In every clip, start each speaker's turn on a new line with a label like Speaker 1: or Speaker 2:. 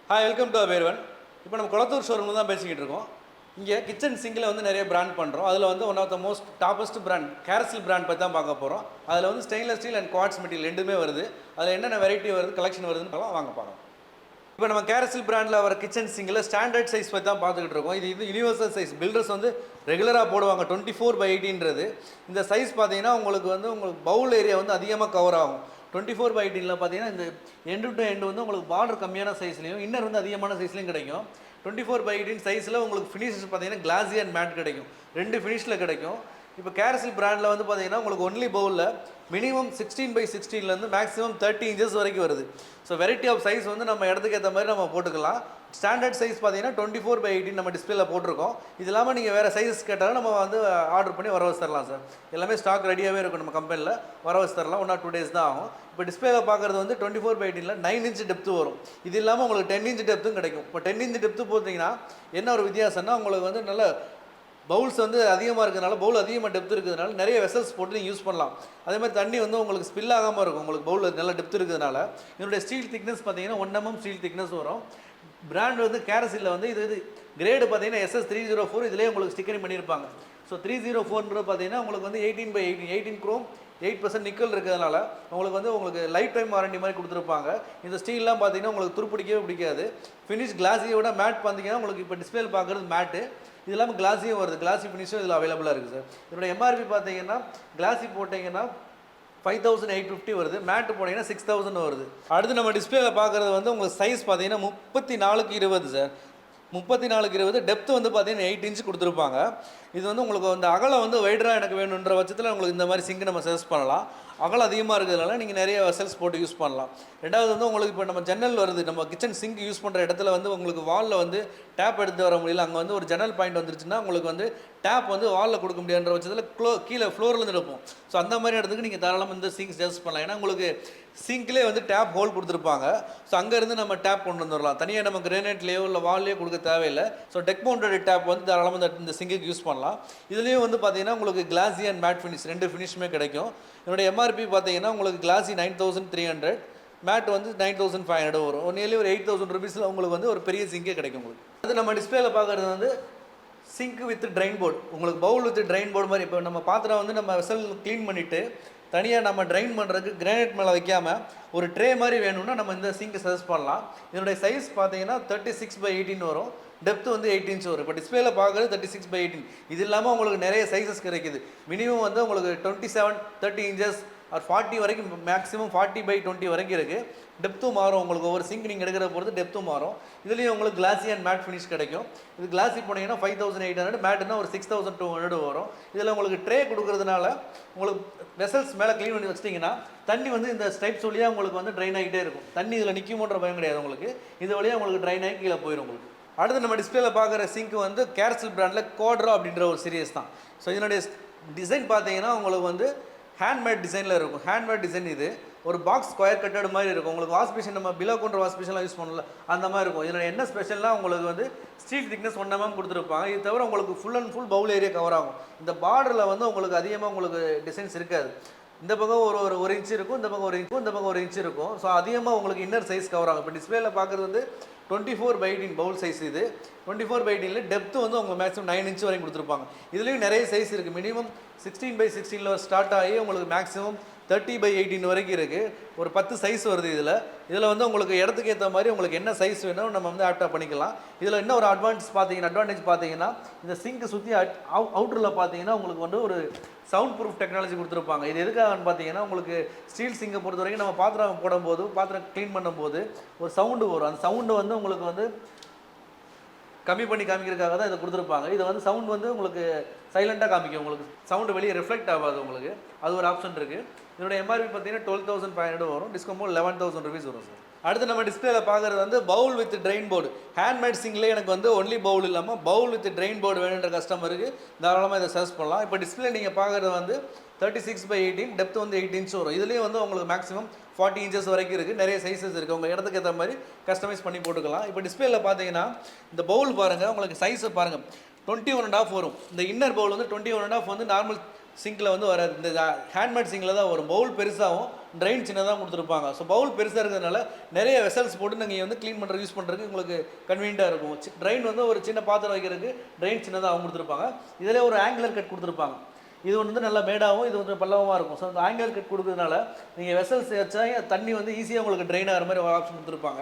Speaker 1: Hi, welcome to அவேர்வன். இப்போ நம்ம குளத்தூர் ஷோரூமில் தான் பேசிக்கிட்டு இருக்கோம். இங்கே கிச்சன் சிங்கில் வந்து நிறைய பிராண்ட் பண்ணுறோம். அதில் வந்து one of the most toppest brand Carysil brand பற்றி தான் பார்க்க போகிறோம். அதில் வந்து stainless steel and quartz material ரெண்டுமே வருது. அதில் என்னென்ன வெரைட்டி வருது, கலெக்ஷன் வருதுன்னு வாங்க பார்க்கலாம். இப்போ நம்ம கேரசில் பிராண்டில் வர கிச்சன் சிங்கில் ஸ்டாண்டர்ட் சைஸ் பற்றி தான் பார்த்துக்கிட்டு இருக்கோம். இது யூனிவர்சல் சைஸ். பில்டர்ஸ் வந்து ரெகுலராக போடுவாங்க 24/18. இந்த சைஸ் பார்த்தீங்கன்னா உங்களுக்கு பவுல் ஏரியா வந்து அதிகமாக கவர் ஆகும். 24/18 பார்த்தீங்கன்னா இந்த எண்டு டு எண்டு வந்து உங்களுக்கு பார்டர் கம்மியான சைஸ்லையும் இன்னர் வந்து அதிகமான சைஸ்லையும் கிடைக்கும். 24/18 சைஸில் உங்களுக்கு ஃபினிஷஸ் பார்த்தீங்கன்னா கிளாஸி அண்ட் மேட் கிடைக்கும். ரெண்டு ஃபினிஷில் கிடைக்கும். இப்போ கேரசில் பிராண்டில் வந்து பார்த்தீங்கன்னா உங்களுக்கு ஒன்லி பவுலில் மினிமம் 16/16 மேக்ஸிமம் 30 இன்ச்சஸ் வரைக்கும் வருது. ஸோ வெரைட்டி ஆஃப் சைஸ் வந்து நம்ம இடத்துக்கு ஏற்ற மாதிரி நம்ம போட்டுக்கலாம். ஸ்டாண்டர்ட் சைஸ் பார்த்தீங்கன்னா 24/18 நம்ம டிஸ்பிளேல போட்டிருக்கோம். இது இல்லாமல் நீங்கள் வேறு சைஸஸ் கேட்டாலும் நம்ம வந்து ஆர்டர் பண்ணி வர வச்சு தரலாம் சார். எல்லாமே ஸ்டாக் ரெடியாகவே இருக்கும் நம்ம கம்பெனியில். வர வச்சு தரலாம். 1 or 2 days தான் ஆகும். இப்போ டிஸ்பிளேல பார்க்குறது வந்து 24/18 9 inch டெப்த்து வரும். இது இல்லாமல் உங்களுக்கு 10 inch டெப்த்தும் கிடைக்கும். இப்போ 10 inch டெப்த்து போட்டிங்கன்னா என்ன ஒரு வித்தியாசம்னா உங்களுக்கு வந்து நல்ல பவுல்ஸ் வந்து அதிகமாக இருக்கிறதுனால, பவுல் அதிகமாக டெப்த் இருக்கிறதுனால நிறைய வெசல்ஸ் போட்டு நீங்கள் யூஸ் பண்ணலாம். அதே மாதிரி தண்ணி வந்து உங்களுக்கு ஸ்பில் ஆகாமல் இருக்கும். உங்களுக்கு பவுல் நல்ல டெப்த் இருக்கிறதுனால. இதனுடைய ஸ்டீல் திக்னஸ் பார்த்தீங்கன்னா 1 mm ஸ்டீல் திக்னஸ் வரும். பிராண்ட் வந்து கேரசிலில் வந்து இது கிரேடு பார்த்தீங்கன்னா SS304. இதிலே உங்களுக்கு ஸ்டிக்கரிங் பண்ணியிருப்பாங்க. ஸோ 304 பார்த்தீங்கன்னா உங்களுக்கு வந்து 18/18 18 குரோம் 8% நிக்கல் இருக்கிறதுனால உங்களுக்கு லைஃப் டைம் வாரண்டி மாதிரி கொடுத்துருப்பாங்க. இந்த ஸ்டீல்லாம் பார்த்தீங்கன்னா உங்களுக்கு துருப்பிடிக்கவே பிடிக்காது. ஃபினிஷ் கிளாஸியை விட மேட் பார்த்தீங்கன்னா உங்களுக்கு இப்போ டிஸ்பிளேல பார்க்குறது மேட்டு. இது இல்லாமல் கிளாஸியும் வருது. கிளாஸி ஃபினிஷும் இதில் அவைலபிளாக இருக்குது சார். இதோட MRP பார்த்தீங்கன்னா கிளாஸி போட்டிங்கன்னா 5850 வருது. மேட்டு போனீங்கன்னா 6000 வருது. அடுத்து நம்ம டிஸ்பிளேல பார்க்குறது வந்து உங்களுக்கு சைஸ் பார்த்தீங்கன்னா 34x20 சார். 34x20 டெப்த் வந்து பார்த்தீங்கன்னா 8 inch கொடுத்துருப்பாங்க. இது வந்து உங்களுக்கு வந்து அகலம் வந்து வைடராக எனக்கு வேணுன்ற பட்சத்தில் உங்களுக்கு இந்த மாதிரி சிங்க் நம்ம சஜஸ்ட் பண்ணலாம். அகலம் அதிகமாக இருக்கிறதுனால நீங்கள் நிறைய வெசல்ஸ் போட்டு யூஸ் பண்ணலாம். ரெண்டாவது வந்து உங்களுக்கு இப்போ நம்ம ஜன்னல் வருது. நம்ம கிச்சன் சிங்க் யூஸ் பண்ணுற இடத்துல வந்து உங்களுக்கு வாலில் வந்து டேப் எடுத்து வர முடியல. அங்கே வந்து ஒரு ஜன்னல் பாயிண்ட் வந்துருச்சுன்னா உங்களுக்கு வந்து டேப் வந்து வாலில் கொடுக்க முடியாதுன்ற பட்சத்தில் கீழே ஃப்ளோர்லேருந்து எடுப்போம். ஸோ அந்த மாதிரி இடத்துக்கு நீங்கள் தாராளமாக இந்த சிங்க் சஜஸ்ட் பண்ணலாம். ஏன்னா உங்களுக்கு சிங்க்லேயே வந்து டேப் ஹோல் கொடுத்துருப்பாங்க. ஸோ அங்கேருந்து நம்ம டேப் கொண்டு வந்துடலாம். தனியாக நம்ம கிரானைட்லேயோ இல்லை வால்லையோ கொடுக்க தேவையில்லை. ஸோ டெக் மவுண்டட் டேப் வந்து தாராளமாக இந்த சிங்குக்கு யூஸ் பண்ணலாம். இதுலேயும் வந்து பார்த்தீங்கன்னா உங்களுக்கு கிளாஸி அண்ட் மேட் ஃபினிஷ் ரெண்டு ஃபினிஷுமே கிடைக்கும். என்னுடைய MRP பார்த்தீங்கன்னா உங்களுக்கு கிளாஸி 9300, மேட் வந்து 9500 வரும். நியர்லி ஒரு 8000 ருபீஸில் உங்களுக்கு வந்து ஒரு பெரிய சிங்கே கிடைக்கும். உங்களுக்கு அது நம்ம டிஸ்பிளேல பார்க்குறது வந்து சிங்க் வித் ட்ரைன் போர்டு. உங்களுக்கு பவுல் வித் ட்ரைன் போர்டு மாதிரி. இப்போ நம்ம பாத்திரம் வந்து நம்ம வெசல் க்ளீன் பண்ணிவிட்டு தனியாக நம்ம ட்ரைன் பண்ணுறதுக்கு கிரானைட் மேலே வைக்காமல் ஒரு ட்ரே மாதிரி வேணும்னா நம்ம இந்த சிங்க் சஜஸ்ட் பண்ணலாம். இதனுடைய சைஸ் பார்த்தீங்கன்னா 36/18 வரும். டெப்த் வந்து 8 inch வரும். இப்போ டிஸ்பிளேல பார்க்குறது 36/18. இது இல்லாமல் உங்களுக்கு நிறைய சைஸஸ் கிடைக்குது. மினிமம் வந்து உங்களுக்கு 27 30 inches or 40 வரைக்கும், மேக்ஸிமம் 40/20 வரைக்கும் இருக்குது. டெப்த்தும் மாறும். உங்களுக்கு ஒவ்வொரு சிங்க் நீங்கள் எடுக்கிற பொறுத்து டெப்த்தும் மாறும். இதுலேயும் உங்களுக்கு கிளாஸி அண்ட் மேட் ஃபினிஷ் கிடைக்கும். இது கிளாஸி போனீங்கன்னா 5800, மேட்டுனா ஒரு 6200 வரும். இதில் உங்களுக்கு ட்ரே கொடுக்குறதுனால உங்களுக்கு வெசல்ஸ் மேலே க்ளீன் பண்ணி வச்சிட்டிங்கன்னா தண்ணி வந்து இந்த ஸ்டைப்ஸ் வழியாக உங்களுக்கு வந்து ட்ரைன் ஆகிட்டே இருக்கும். தண்ணி இதில் நிற்குமோன்ற பயம் கிடையாது உங்களுக்கு. இது வழியாக உங்களுக்கு ட்ரைன் ஆகி கீழே போயிடும் உங்களுக்கு. அடுத்து நம்ம டிஸ்பிளேல பார்க்குற சிங்க் வந்து கேரசில் பிராண்டில் கோட்ரா அப்படின்ற ஒரு சீரியஸ் தான். ஸோ இதனுடைய டிசைன் பார்த்தீங்கன்னா உங்களுக்கு வந்து ஹேண்ட்மேட் டிசைனில் இருக்கும். Handmade design. இது ஒரு பாக்ஸ் ஸ்கொயர் கட்டட் மாதிரி இருக்கும். உங்களுக்கு வாஷ் மிஷின் நம்ம பிலோ கவுண்டர் வாஷ் மிஷின்லாம் யூஸ் பண்ணல அந்த மாதிரி இருக்கும். இதில் என்ன ஸ்பெஷல்னால் உங்களுக்கு வந்து ஸ்டீல் திக்னஸ் 1 mm கொடுத்துருப்பாங்க. இது தவிர உங்களுக்கு full and full bowl area cover ஆகும். இந்த பார்டரில் வந்து உங்களுக்கு அதிகமாக உங்களுக்கு டிசைன்ஸ் இருக்காது. இந்த பக்கம் ஒரு inch இருக்கும், இந்த பக்கம் 1 inch, இந்த பக்கம் 1 inch இருக்கும். ஸோ அதிகமாக உங்களுக்கு இன்னர் சைஸ் கவர் ஆகும். இப்போ டிஸ்பிளேல பார்க்குறது வந்து 24/18 பவுல் சைஸ். இது 24/18 டெப்த்து வந்து உங்களுக்கு மேக்ஸிமம் 9 inch வரைக்கும் கொடுத்துருப்பாங்க. இதுலேயும் நிறைய சைஸ் இருக்குது. மினிமம் 16/16 ஸ்டார்ட் ஆகி உங்களுக்கு மேக்ஸிமம் 30/18 வரைக்கும் இருக்குது. ஒரு 10 சைஸ் வருது. இதில் வந்து உங்களுக்கு இடத்துக்கு ஏற்ற மாதிரி உங்களுக்கு என்ன சைஸ் வேணும் நம்ம வந்து ஆப்டாக பண்ணிக்கலாம். இதில் என்ன ஒரு அட்வான்டேஜ் பார்த்தீங்கன்னா இந்த சிங்க் சுற்றி அவுட்டரில் பார்த்தீங்கன்னா உங்களுக்கு வந்து ஒரு சவுண்ட் ப்ரூஃப் டெக்னாலஜி கொடுத்துருப்பாங்க. இது எதுக்காகன்னு பார்த்தீங்கன்னா உங்களுக்கு ஸ்டீல் சிங்கை பொறுத்த வரைக்கும் நம்ம பாத்திரம் போடும்போது, பாத்திரம் க்ளீன் பண்ணும்போது ஒரு சவுண்டு வரும். அந்த சவுண்டு வந்து உங்களுக்கு வந்து கம்மி பண்ணி காமிக்கிறதுக்காக தான் இதை கொடுத்துருப்பாங்க. இதை வந்து சவுண்ட் வந்து உங்களுக்கு சைலண்ட்டாக காமிக்கும். உங்களுக்கு சவுண்டு வெளியே ரிஃப்ளெக்ட் ஆகாது. உங்களுக்கு அது ஒரு ஆப்ஷன் இருக்குது. இதோட MRP பார்த்தீங்கன்னா 12,500 வரும். டிஸ்கவுண்ட் 11,000 ருபீஸ் வரும் சார். அடுத்து நம்ம டிஸ்பிளேல பார்க்குறது வந்து bowl with drain board. Handmade சிங்க்லேயே எனக்கு வந்து ஒன்லி பவுல் இல்லாமல் பவுல் வித் ட்ரெயின் போர்டு வேணுன்ற கஸ்டமருக்கு தாராளமாக இதை சர்ச் பண்ணலாம். இப்போ டிஸ்பிளே நீங்கள் பார்க்குறது வந்து 36/18, டெப்த் வந்து 8 inch வரும். இதுலேயும் வந்து உங்களுக்கு மேக்ஸிமம் 40 inches வரைக்கும் இருக்குது. நிறைய சைஸஸ் இருக்குது. உங்கள் இடத்துக்கு ஏற்ற மாதிரி கஸ்டமைஸ் பண்ணி போட்டுக்கலாம். இப்போ டிஸ்பிளேல பார்த்தீங்கன்னா இந்த பவுல் பாருங்கள், உங்களுக்கு சைஸை பாருங்கள் 21.5 வரும். இந்த இன்னர் பவுல் வந்து 21.5 வந்து நார்மல் சிங்கில் வந்து வர இந்த ஹேண்ட்மேட் சிங்கில் தான் வரும். பவுல் பெருசாகவும் ட்ரைன் சின்னதாக கொடுத்துருப்பாங்க. ஸோ பவுல் பெருசாக இருக்கிறதுனால நிறைய வெசல்ஸ் போட்டு நீங்கள் வந்து க்ளீன் பண்ணுறது யூஸ் பண்ணுறதுக்கு உங்களுக்கு கன்வீனியண்ட்டாக இருக்கும். ட்ரைன் வந்து ஒரு சின்ன பாத்திரம் வைக்கிறதுக்கு ட்ரைன் சின்னதாக கொடுத்துருப்பாங்க. இதில் ஒரு ஆங்குலர் கட் கொடுத்துருப்பாங்க. இது வந்து நல்லா மேடாகவும் இது வந்து பல்லவமாக இருக்கும். ஸோ அந்த ஆங்கிள் கட் கொடுக்கறதுனால நீங்கள் வெசல்ஸ் வச்சா தண்ணி வந்து ஈஸியாக உங்களுக்கு ட்ரெயின் ஆகிற மாதிரி ஒரு ஆப்ஷன் கொடுத்துருப்பாங்க.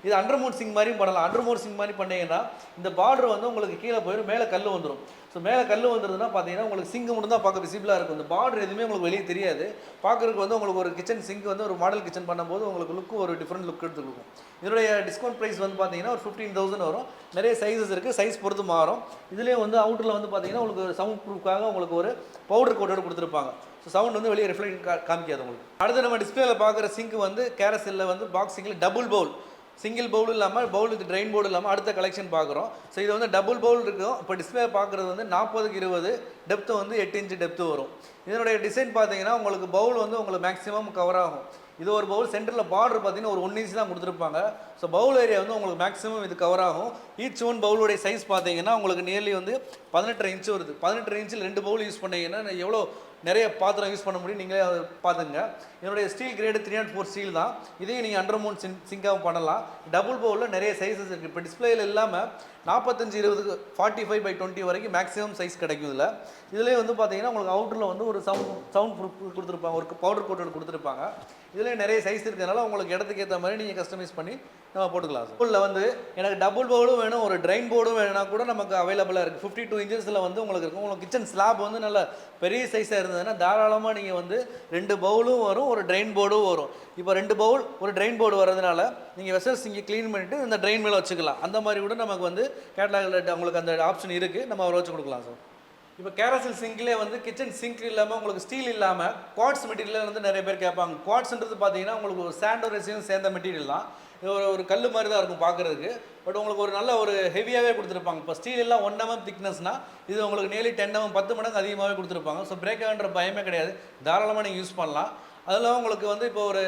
Speaker 1: இது அண்டர்மோட் சிங் மாதிரியும் பண்ணலாம். அண்டர்மோட் சிங் மாதிரி பண்ணிங்கன்னா இந்த பார்டர் வந்து உங்களுக்கு கீழே போயிடும், மேலே கல் வந்துடும். ஸோ மேலே கல் வந்துருதுன்னா பார்த்தீங்கன்னா உங்களுக்கு சிங்க் மட்டும் தான் பார்க்க விசிபிளாக இருக்கும். இந்த பார்டர் எதுவுமே உங்களுக்கு வெளியே தெரியாது. பார்க்குறதுக்கு வந்து உங்களுக்கு ஒரு கிச்சன் சிங்க் வந்து ஒரு மாடல் கிச்சன் பண்ணும்போது உங்களுக்கு லுக்கு ஒரு டிஃப்ரெண்ட் லுக் எடுத்து கொடுக்கும். இதனுடைய டிஸ்கவுண்ட் ப்ரைஸ் வந்து பார்த்தீங்கன்னா ஒரு 15,000 வரும். நிறைய சைஸஸ் இருக்குது, சைஸ் பொறுத்து மாறும். இதுலேயும் வந்து அவுட்டரில் வந்து பார்த்தீங்கன்னா உங்களுக்கு சவுண்ட் ப்ரூஃப்காக உங்களுக்கு ஒரு பவுடர் கோட்டோடு கொடுத்துருப்பாங்க. ஸோ சவுண்ட் வந்து வெளியே ரிஃப்ளெக்ட் காமிக்காது உங்களுக்கு. அடுத்து நம்ம டிஸ்பிளேல பார்க்குற சிங்க் வந்து கேரசெல்ல வந்து box single double bowl, single bowl இல்லாமல் பவுல் வித் ட்ரெயின் போர்டு இல்லாமல் அடுத்த கலெக்ஷன் பார்க்குறோம். ஸோ இது வந்து டபுள் பவுல் இருக்கும். இப்போ டிஸ்பிளே பார்க்குறது வந்து 40x20 டெப்த்து வந்து 8 இன்ச் டெப்த்து வரும். இதனுடைய டிசைன் பார்த்தீங்கன்னா உங்களுக்கு பவுல் வந்து உங்களுக்கு மேக்ஸிமம் கவர் ஆகும். இது ஒரு பவுல் சென்டரில் பார்டர் பார்த்தீங்கன்னா ஒரு 1 இன்ச் தான் கொடுத்துருப்பாங்க. ஸோ பவுல் ஏரியா வந்து உங்களுக்கு மேக்ஸிமம் இது கவர் ஆகும். ஈச் ஒன் பவுலுடைய சைஸ் பார்த்தீங்கன்னா உங்களுக்கு நியர்லி வந்து 18 இன்ச் வருது. 18 இன்ச்சில் 2 பவுல் யூஸ் பண்ணிங்கன்னா எவ்வளோ நிறைய பாத்திரம் யூஸ் பண்ண முடியும், நீங்களே அதை பார்த்துங்க. என்னுடைய ஸ்டீல் கிரேடு 304 ஸ்டீல் தான். இதையும் நீங்கள் அண்டர்மவுண்ட் சிங்காகவும் பண்ணலாம். டபுள் பவுலில் நிறைய சைஸஸ் இருக்குது. இப்போ டிஸ்பிளேயில் இல்லாமல் 45x20 45x20 வரைக்கும் மேக்ஸிமம் சைஸ் கிடைக்கும். இதுலேயே வந்து பார்த்தீங்கன்னா உங்களுக்கு அவுட்டரில் வந்து ஒரு சவுண்ட் ப்ரூஃப் கொடுத்துருப்பாங்க, ஒரு பவுடர் கோட்டோடு கொடுத்துருப்பாங்க. இதுலேயே நிறைய சைஸ் இருக்கிறதுனால உங்களுக்கு இடத்துக்கு ஏற்ற மாதிரி நீங்கள் கஸ்டமைஸ் பண்ணி நம்ம போட்டுக்கலாம். பவுலில் வந்து எனக்கு டபுள் பவுலும் வேணும், ஒரு ட்ரைன் போர்டும் வேணும்னா கூட நமக்கு அவைலபிளாக இருக்குது. 52 இன்ச்சஸில் வந்து உங்களுக்கு இருக்கும். உங்களுக்கு கிச்சன் ஸ்லாப் வந்து நல்ல பெரிய சைஸாக இருந்ததுன்னா தாராளமாக நீங்கள் வந்து 2 பவுலும் வரும், ஒரு ட்ரைன் போர்டும் வரும். இப்போ 2 பவுல் ஒரு ட்ரைன் போர்டு வரதுனால நீங்கள் வெசல்ஸ் இங்கே க்ளீன் பண்ணிவிட்டு இந்த ட்ரைன் மேலே வச்சுக்கலாம். அந்த மாதிரி கூட நமக்கு வந்து கேட்டலாகில் உங்களுக்கு அந்த ஆப்ஷன் இருக்குது, நம்ம அவரை வச்சு கொடுக்கலாம் சார். இப்போ கேரசல் சிங்க்லேயே வந்து கிச்சன் சிங்க் இல்லாமல் உங்களுக்கு ஸ்டீல் இல்லாமல் குவாட்ஸ் மெட்டீரியல் வந்து நிறைய பேர் கேட்பாங்க. குவாட்ஸ்ன்றது பார்த்தீங்கன்னா உங்களுக்கு ஒரு சாண்டோ ரெசினும் சேர்ந்த மெட்டீரியல் தான். இது ஒரு கல் மாதிரி தான் இருக்கும் பார்க்குறதுக்கு. பட் உங்களுக்கு ஒரு நல்ல ஒரு ஹெவியாகவே கொடுத்துருப்பாங்க. இப்போ ஸ்டீல் எல்லாம் 1 mm திக்னஸ்னால் இது உங்களுக்கு நியர்லி 10 mm 10 மடங்கு அதிகமாகவே கொடுத்துருப்பாங்க. ஸோ பிரேக் ஆகின்ற பயமே கிடையாது, தாராளமாக நீங்கள் யூஸ் பண்ணலாம். அதெல்லாம் உங்களுக்கு வந்து இப்போ ஒரு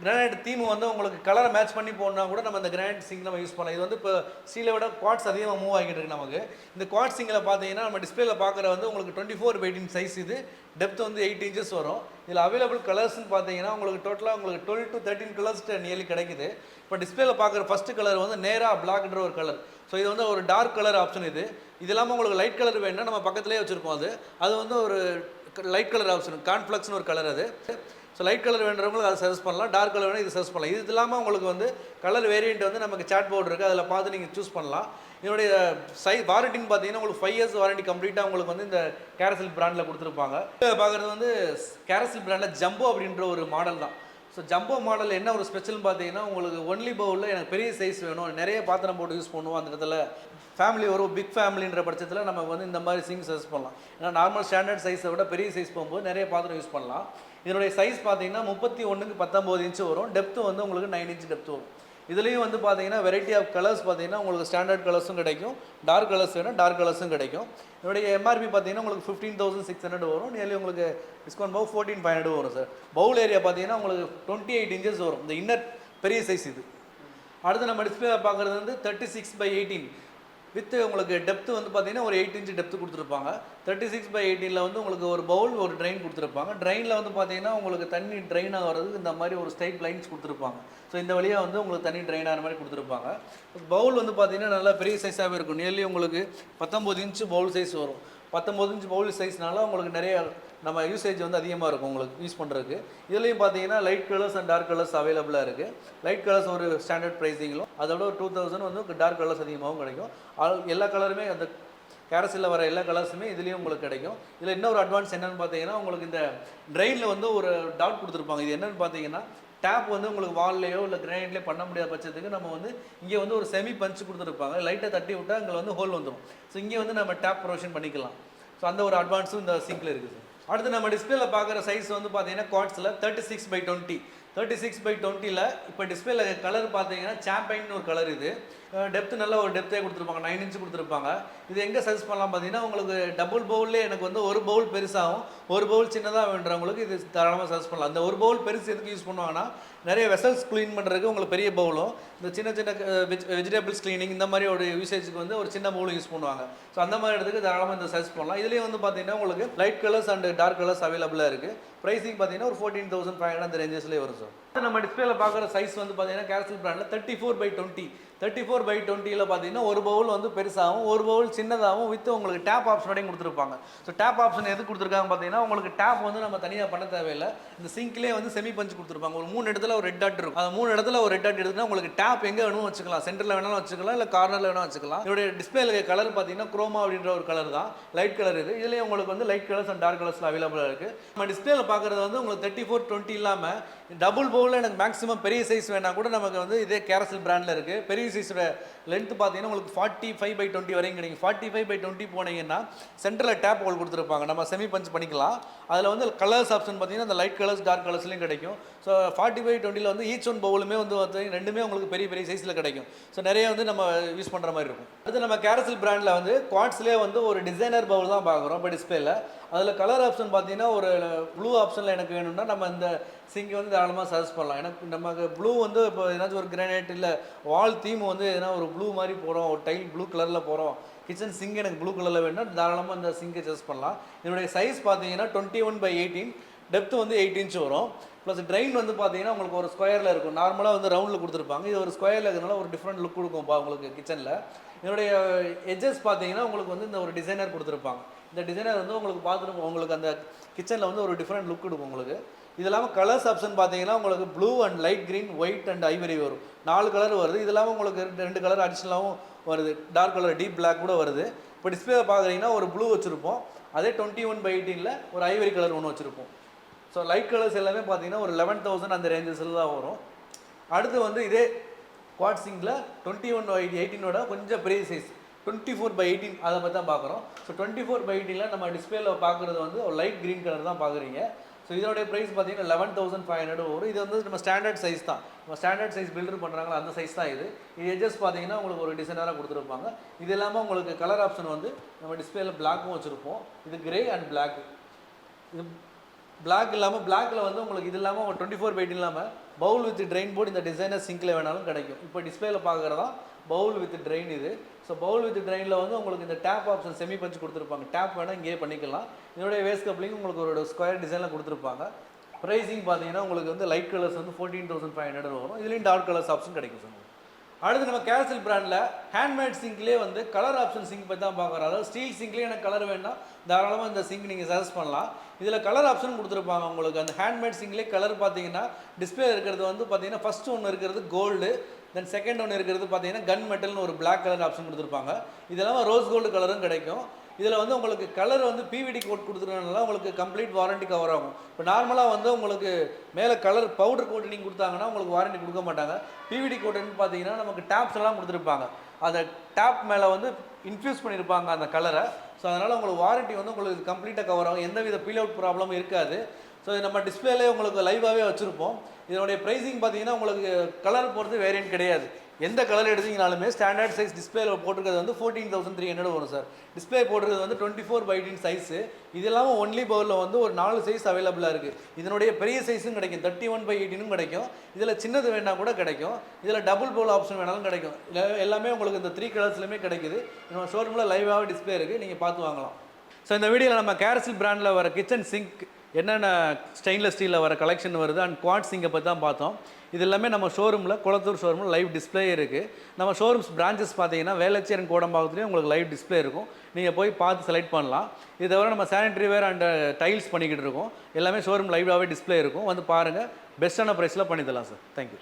Speaker 1: கிரானைட் தீம் வந்து உங்களுக்கு கலரை மேட்ச் பண்ணி போனா கூட நம்ம இந்த கிரானைட் சிங்க் நம்ம யூஸ் பண்ணலாம். இது வந்து இப்போ ஸ்டீலை விட குவாட்ஸ் அதிகமாக மூவ் ஆகிட்டு இருக்கு நமக்கு. இந்த குவாட் சிங்கில் பார்த்தீங்கன்னா நம்ம டிஸ்பிளேல பார்க்குற வந்து உங்களுக்கு 24x18 சைஸ், இது டெப்த் வந்து 8 inches வரும். இதில் அவைலபிள் கலர்ஸ்னு பார்த்தீங்கன்னா உங்களுக்கு டோட்டலாக உங்களுக்கு 12 to 13 கலர்ஸ் நியர்லி கிடைக்குது. இப்போ டிஸ்பிளேல பார்க்குற ஃபஸ்ட்டு கலர் வந்து நேராக பிளாக்ன்ற ஒரு கலர். ஸோ இது வந்து ஒரு டார்க் கலர் ஆப்ஷன். இது இல்லாமல் உங்களுக்கு லைட் கலர் வேணும்னா நம்ம பக்கத்துலேயே வச்சுருக்கோம். அது வந்து ஒரு லைட் கலர் ஆப்ஷன், கான்ஃப்ளெக்ஸ்னு ஒரு கலர். அது ஸோ லைட் கலர் வேணுறவங்களுக்கு அதை சர்ச் பண்ணலாம், டார்க் கலர் வேணும் இது சர்ச் பண்ணலாம். இது இல்லாமல் உங்களுக்கு வந்து கலர் வேரியண்ட் வந்து நமக்கு சாட் போர்டு இருக்குது, அதில் பார்த்து நீங்கள் சூஸ் பண்ணலாம். இதனுடைய வாரண்டின்னு பார்த்தீங்கன்னா உங்களுக்கு 5 years வாரண்டி கம்ப்ளீட்டாக உங்களுக்கு வந்து இந்த கேரசல் பிராண்டில் கொடுத்துருப்பாங்க. பார்க்குறது வந்து கேரசல் பிராண்டில் ஜம்போ அப்படின்ற ஒரு மாடல் தான். ஸோ ஜம்போ மாடல் என்ன ஒரு ஸ்பெஷல்னு பார்த்தீங்கன்னா உங்களுக்கு ஒன்லி பவுலில் எனக்கு பெரிய சைஸ் வேணும், நிறைய பாத்திரம் போட்டு யூஸ் பண்ணுவோம், அந்த இடத்துல ஃபேமிலி ஒரு பிக் ஃபேமிலின்ற பட்சத்தில் நம்ம வந்து இந்த மாதிரி சிங்க் சர்ச் பண்ணலாம். ஏன்னா நார்மல் ஸ்டாண்டர்ட் சைஸை விட பெரிய சைஸ் போகும்போது நிறைய பாத்திரம் யூஸ் பண்ணலாம். இதனுடைய சைஸ் பார்த்தீங்கன்னா 31x19 இன்ச்சு வரும். டெப்த்து வந்து உங்களுக்கு 9 inch டெப்த்து வரும். இதுலேயும் வந்து பார்த்தீங்கன்னா வெரைட்டி ஆஃப் கலர்ஸ் பார்த்தீங்கன்னா உங்களுக்கு ஸ்டாண்டர்ட் கலர்ஸும் கிடைக்கும், டார்க் கலர்ஸ் வேணும் டார்க் கலர்ஸும் கிடைக்கும். இதனுடைய எம்ஆர்பி பார்த்தீங்கன்னா உங்களுக்கு 15,600 வரும். நியர்லி உங்களுக்கு டிஸ்கவுண்ட் போக 14,500 வரும் சார். பவுல் ஏரியா பார்த்தீங்கன்னா உங்களுக்கு 28 inches வரும். இந்த இன்னர் பெரிய சைஸ் இது. அடுத்து நம்ம டிஸ்பிளே பார்க்குறது வந்து 36x18 வித் உங்களுக்கு டெப்த்து வந்து பார்த்தீங்கன்னா ஒரு 8 inch டெப்த்து கொடுத்துருப்பாங்க. 36x18 வந்து உங்களுக்கு ஒரு பவுல் ஒரு ட்ரெயின் கொடுத்துருப்பாங்க. ட்ரெயினில் வந்து பார்த்தீங்கன்னா உங்களுக்கு தண்ணி ட்ரெயின் ஆகிறதுக்கு இந்த மாதிரி ஒரு ஸ்ட்ரைட் லைன்ஸ் கொடுத்துருப்பாங்க. ஸோ இந்த வழியாக வந்து உங்களுக்கு தண்ணி ட்ரெயின் ஆகிற மாதிரி கொடுத்துருப்பாங்க. பவுல் வந்து பார்த்தீங்கன்னா நல்லா பெரிய சைஸாகவே இருக்கும். நியர்லி உங்களுக்கு 19 inch பவுல் சைஸ் வரும். 19 inch பவுல் சைஸ்னால உங்களுக்கு நிறைய நம்ம யூசேஜ் வந்து அதிகமாக இருக்கும் உங்களுக்கு யூஸ் பண்ணுறதுக்கு. இதுலேயும் பார்த்தீங்கன்னா light colours and dark colours அவைலபிளாக இருக்குது. லைட் கலர்ஸ் ஒரு ஸ்டாண்டர்ட் ப்ரைஸிங்கிலும் அதோட ஒரு 2,000 வந்து டார்க் கலர்ஸ் அதிகமாகவும் கிடைக்கும். எல்லா கலருமே அந்த கேரசில் வர எல்லா கலர்ஸுமே இதுலேயும் உங்களுக்கு கிடைக்கும். இதில் இன்னொரு அட்வான்ஸ் என்னென்னு பார்த்தீங்கன்னா உங்களுக்கு இந்த ட்ரெயினில் வந்து ஒரு டாட் கொடுத்துருப்பாங்க. இது என்னென்னு பார்த்தீங்கன்னா டேப் வந்து உங்களுக்கு வால்லையோ இல்லை கிரானைட்லேயோ பண்ண முடியாத பட்சத்துக்கு நம்ம வந்து இங்கே வந்து ஒரு செமி பஞ்ச் கொடுத்துருப்பாங்க. லைட்டை தட்டி விட்டால் அங்கே வந்து ஹோல் வந்துடும். ஸோ இங்கே வந்து நம்ம டேப் ப்ரொவிஷன் பண்ணிக்கலாம். ஸோ அந்த ஒரு அட்வான்ஸும் இந்த சிங்கில் இருக்குது சார். அடுத்து நம்ம டிஸ்பிளேல பார்க்குற சைஸ் வந்து பார்த்தீங்கன்னா குவாட்ஸில் 36x20 36/20ல இப்போ டிஸ்பிளேல கலர் பார்த்தீங்கன்னா சாம்பைன் ஒரு கலர் இது. டெப்த் நல்ல ஒரு டெப்த்தே கொடுத்துருப்பாங்க, 9 இன்ச் கொடுத்துருப்பாங்க. இது எங்கே சஜஸ்ட் பண்ணலாம் பார்த்தீங்கன்னா, உங்களுக்கு டபுள் பவுல்லே எனக்கு வந்து ஒரு பவுல் பெருசாகவும் ஒரு பவுல் சின்னதாக வேண்டுறவங்களுக்கு இது தாராளமாக சஜஸ்ட் பண்ணலாம். அந்த ஒரு பவுல் பெருசு எதுக்கு யூஸ் பண்ணுவாங்கன்னா, நிறைய வெசல்ஸ் க்ளீன் பண்ணுறதுக்கு உங்களுக்கு பெரிய பவுலும், இந்த சின்ன சின்ன வெஜிடபிள்ஸ் க்ளீனிங் இந்த மாதிரி ஒரு யூசேஜுக்கு வந்து ஒரு சின்ன பவுலும் யூஸ் பண்ணுவாங்க. ஸோ அந்த மாதிரி இடத்துக்கு தாராளமாக இந்த சஜஸ்ட் பண்ணலாம். இதுலேயே வந்து பார்த்தீங்கன்னா உங்களுக்கு light colours and dark colours அவைலபிளாக இருக்குது. ப்ரைஸிங் பார்த்தீங்கன்னா ஒரு 14,500 அந்த ரேஞ்சஸ்லேயே வரும் சார். நம்ம டிஸ்பிளேல பார்க்குற சைஸ் வந்து பார்த்தீங்கன்னா கேரசல் பிராண்டில் 34/20. 34/20ல பார்த்தீங்கன்னா ஒரு பவுல் வந்து பெருசாகவும் ஒரு பவுல் சின்னதாகவும் வித் உங்களுக்கு டேப் ஆப்ஷனோடையும் கொடுத்துருப்பாங்க. ஸோ டேப் ஆப்ஷன் எது கொடுத்துருக்காங்க பார்த்தீங்கன்னா, உங்களுக்கு டேப் வந்து நம்ம தனியாக பண்ண தேவையில்லை. இந்த சிங்க்லேயே வந்து செமி பஞ்ச் கொடுத்துருப்பாங்க. ஒரு 3 இடத்துல ஒரு ரெட் டாட் இருக்கும். அந்த 3 இடத்துல ஒரு ரெட் டாட் எடுத்துன்னா உங்களுக்கு டேப் எங்கே வேணும் வச்சுக்கலாம். சென்டரில் வேணாலும் வச்சுக்கலாம், இல்லை கார்னரில் வேணாலும் வச்சுக்கலாம். இதோடைய டிஸ்பிளேல கலர் பார்த்தீங்கன்னா குரோமா அப்படின்ற ஒரு கலர் தான், லைட் கலர் இது. இதுலேயே உங்களுக்கு வந்து லைட் கலர்ஸ் அண்ட் டார்க் கலர்ஸில் அவைலபிளாக இருக்குது. நம்ம டிஸ்பிளேல பார்க்குறது வந்து உங்களுக்கு 34/20 இல்லாமல் டபுள் பவுலில் எனக்கு மேக்ஸிமம் பெரிய சைஸ் வேணா கூட நமக்கு வந்து இதே கேரசல் பிராண்டில் இருக்குது. பெரிய சைஸோட லென்த் பார்த்தீங்கன்னா உங்களுக்கு 45/20 வரைக்கும் கிடைக்கும். 45/20 போனீங்கன்னா சென்டரில் டேப் ஹோல் கொடுத்துருப்பாங்க, நம்ம செமி பஞ்ச் பண்ணிக்கலாம். அதில் வந்து கலர்ஸ் ஆப்ஷன் பார்த்தீங்கன்னா அந்த லைட் கலர்ஸ் டார்க் கலர்ஸ்லையும் கிடைக்கும். ஸோ 45/20ல வந்து ஈச் ஒன் பவுலுமே வந்து ரெண்டுமே உங்களுக்கு பெரிய பெரிய சைஸில் கிடைக்கும். ஸோ நிறைய வந்து நம்ம யூஸ் பண்ணுற மாதிரி இருக்கும். அடுத்து நம்ம கேரசல் பிராண்டில் வந்து குவாட்ஸ்லேயே வந்து ஒரு டிசைனர் பவுல் தான் பார்க்குறோம் இப்போ டிஸ்பிளேல. அதில் கலர் ஆப்ஷன் பார்த்தீங்கன்னா ஒரு ப்ளூ ஆப்ஷனில் எனக்கு வேணும்னா நம்ம இந்த சிங்கை வந்து தாராளமாக சஜஸ்ட் பண்ணலாம். எனக்கு நமக்கு ப்ளூ வந்து இப்போ ஏதாச்சும் ஒரு கிரானைட் இல்லை வால் தீம் வந்து எதனா ஒரு ப்ளூ மாதிரி போகிறோம், ஒரு டைல் ப்ளூ கலரில் போகிறோம், கிச்சன் சிங்க் எனக்கு ப்ளூ கலரில் வேணும்னா தாராளமாக இந்த சிங்கை சஜஸ்ட் பண்ணலாம். இதனுடைய சைஸ் பார்த்தீங்கன்னா 21/18, டெப்த் வந்து 8 இன்ச் வரும். ப்ளஸ் ட்ரைன் வந்து பார்த்தீங்கன்னா உங்களுக்கு ஒரு ஸ்கொயரில் இருக்கும். நார்மலாக வந்து ரவுண்டில் கொடுத்துருப்பாங்க, இது ஒரு ஸ்கொயரில் இருக்கிறதுனால ஒரு டிஃப்ரெண்ட் லுக் கொடுக்கும்ப்பா உங்களுக்கு கிச்சனில். இதனுடைய எட்ஜஸ் பார்த்தீங்கன்னா உங்களுக்கு வந்து இந்த ஒரு டிசைனர் கொடுத்துருப்பாங்க. இந்த டிசைனர் வந்து உங்களுக்கு பார்த்துட்டு உங்களுக்கு அந்த கிச்சனில் வந்து ஒரு டிஃப்ரெண்ட் லுக் கொடுக்கும் உங்களுக்கு. இது இல்லாமல் கலர்ஸ் ஆப்ஷன் பார்த்தீங்கன்னா உங்களுக்கு blue and light green, white and Ivory வரும். 4 கலர் வருது. இது இல்லாமல் உங்களுக்கு 2 கலர் அடிஷ்னலாகவும் வருது, டார்க் கலர் டீப் பிளாக் கூட வருது. இப்போ டிஸ்பிளே பார்க்குறீங்கன்னா ஒரு ப்ளூ வச்சுருப்போம், அதே 21/18ல் ஒரு ஐவரி கலர் ஒன்று வச்சுருப்போம். ஸோ லைட் கலர்ஸ் எல்லாமே பார்த்தீங்கன்னா ஒரு 11,000 அந்த ரேஞ்சஸில் தான் வரும். அடுத்து வந்து இதே குவாட் சிங்கில் 21/18ஓட கொஞ்சம் பெரிய சைஸ் 24/18 அதை பற்றி தான் பார்க்குறோம். ஸோ 24/18ல் நம்ம டிஸ்பிளேல பார்க்குறது வந்து ஒரு லைட் க்ரீன் கலர் தான் பார்க்குறீங்க. ஸோ இதோடைய ப்ரைஸ் பார்த்தீங்கன்னா 11,500 வரும். இது வந்து நம்ம ஸ்டாண்டர்ட் சைஸ் தான், நம்ம ஸ்டாண்டர்ட் சைஸ் பில்டர் பண்ணுறாங்களா அந்த சைஸ் தான் இது. இது எட்ஜஸ் பார்த்தீங்கன்னா உங்களுக்கு ஒரு டிசைனராக கொடுத்துருப்பாங்க. இது இல்லாமல் உங்களுக்கு கலர் ஆப்ஷன் வந்து நம்ம டிஸ்பிளேல பிளாக்கும் வச்சுருப்போம். இது கிரே அண்ட் பிளாக். இது பிளாக் இல்லாமல் பிளாக்கில் வந்து உங்களுக்கு இது இல்லாமல் ஒரு 24/18 இல்லாமல் பவுல் வித் ட்ரெயின் போர்டு இந்த டிசைனர் சிங்கில் வேணாலும் கிடைக்கும். இப்போ டிஸ்பிளேல பார்க்குறதா பவுல் வித் ட்ரெயின் இது. ஸோ பவுல் வித் ட்ரெயினில் வந்து உங்களுக்கு இந்த டேப் ஆப்ஷன் செமி பஞ்ச் கொடுத்துருப்பாங்க. டேப் வேணால் இங்கேயே பண்ணிக்கலாம். இதனுடைய வேஸ்ட் கப்ளிங் உங்களுக்கு ஒரு ஸ்கொயர் டிசைனில் கொடுத்துருப்பாங்க. ப்ரைஸிங் பார்த்தீங்கன்னா உங்களுக்கு வந்து லைட் கலர்ஸ் வந்து 14,500 வரும். இதுலேயும் டார்க் கலர்ஸ் ஆப்ஷன் கிடைக்கும் சார். அடுத்து நம்ம கேரசல் பிராண்டில் ஹேண்ட்மேட் சிங்க்லேயே வந்து கலர் ஆப்ஷன் சிங்க் பற்றி தான் பார்க்குறோம். அதாவது ஸ்டீல் சிங்க்லேயே எனக்கு கலர் வேணால் தாராளமாக இந்த சிங்க் நீங்கள் சஜஸ்ட் பண்ணலாம். இதில் கலர் ஆப்ஷன் கொடுத்துருப்பாங்க உங்களுக்கு. அந்த ஹேண்ட்மேட் சிங்க்லேயே கலர் பார்த்தீங்கன்னா டிஸ்பிளே இருக்கிறது வந்து பார்த்தீங்கன்னா ஃபஸ்ட்டு ஒன்று இருக்கிறது கோல்டு, தென் செகண்ட் ஒன்று இருக்கிறது பார்த்தீங்கன்னா கன் மெட்டல்னு ஒரு பிளாக் கலர் ஆப்ஷன் கொடுத்துருப்பாங்க. இதெல்லாம் ரோஸ் கோல்டு கலரும் கிடைக்கும். இதில் வந்து உங்களுக்கு கலர் வந்து பிவிடி கோட் கொடுத்துருக்கனால உங்களுக்கு கம்ப்ளீட் வாரண்டி கவர் ஆகும். இப்போ நார்மலாக வந்து உங்களுக்கு மேலே கலர் பவுடர் கோட்டிங் கொடுத்தாங்கன்னா உங்களுக்கு வாரண்டி கொடுக்க மாட்டாங்க. பிவிடி கோட்டுன்னு பார்த்தீங்கன்னா நமக்கு டேப்ஸ் எல்லாம் கொடுத்துருப்பாங்க. அந்த டேப் மேலே வந்து இன்ஃப்யூஸ் பண்ணியிருப்பாங்க அந்த கலரை. ஸோ அதனால் உங்களுக்கு வாரண்டி வந்து உங்களுக்கு கம்ப்ளீட்டாக கவர் ஆகும், எந்தவித பீல் அவுட் ப்ராப்ளமும் இருக்காது. ஸோ நம்ம டிஸ்பிளேலே உங்களுக்கு லைவாகவே வச்சுருப்போம். இதனுடைய ப்ரைஸிங் பார்த்தீங்கன்னா உங்களுக்கு கலர் பொறுத்து வேரியன்ட் கிடையாது. எந்த கலர் எடுத்தீங்கனாலுமே ஸ்டாண்டர்ட் சைஸ் டிஸ்பிளேல போட்டிருக்கிறது வந்து 14,300 வரும் சார். டிஸ்பிளே போட்டிருக்கிறது வந்து 24/18 சைஸு. இது இல்லாமல் ஒன்லி பவுலில் வந்து ஒரு 4 சைஸ் அவைலபிளாக இருக்குது. இதனுடைய பெரிய சைஸும் கிடைக்கும், 31/18 கிடைக்கும். இதில் சின்னது வேணால் கூட கிடைக்கும். இதில் டபுள் பவுல் ஆப்ஷன் வேணாலும் கிடைக்கும். எல்லாமே உங்களுக்கு இந்த 3 கலர்ஸ்லையுமே கிடைக்குது. நம்ம ஷோரூமில் லைவாகவே டிஸ்பிளே இருக்குது, நீங்கள் பார்த்து வாங்கலாம். ஸோ இந்த வீடியோவில் நம்ம கேரசல் பிராண்டில் வர கிச்சன் சிங்க் என்னென்ன ஸ்டெயின்லெஸ் ஸ்டீலில் வர கலெக்ஷன் வருது அண்ட் குவாட் சிங்கை பற்றி தான் பார்த்தோம். இது எல்லாமே நம்ம ஷோரூமில் கொளத்தூர் ஷோரூமில் லைவ் டிஸ்பிளே இருக்குது. நம்ம ஷோரூம்ஸ் பிரான்ச்சஸ் பார்த்தீங்கன்னா வேளச்சேரி கோடம்பாக்கத்துலேயும் உங்களுக்கு லைவ் டிஸ்பிளே இருக்கும். நீங்கள் போய் பார்த்து செலக்ட் பண்ணலாம். இது தவிர நம்ம சானிட்டரி வேர் அண்ட் டைல்ஸ் பண்ணிக்கிட்டு இருக்கோம். எல்லாமே ஷோரூம் லைவாகவே டிஸ்பிளே இருக்கும். வந்து பாருங்கள், பெஸ்ட்டான ப்ரைஸில் பண்ணி தரலாம் சார். தேங்க்யூ.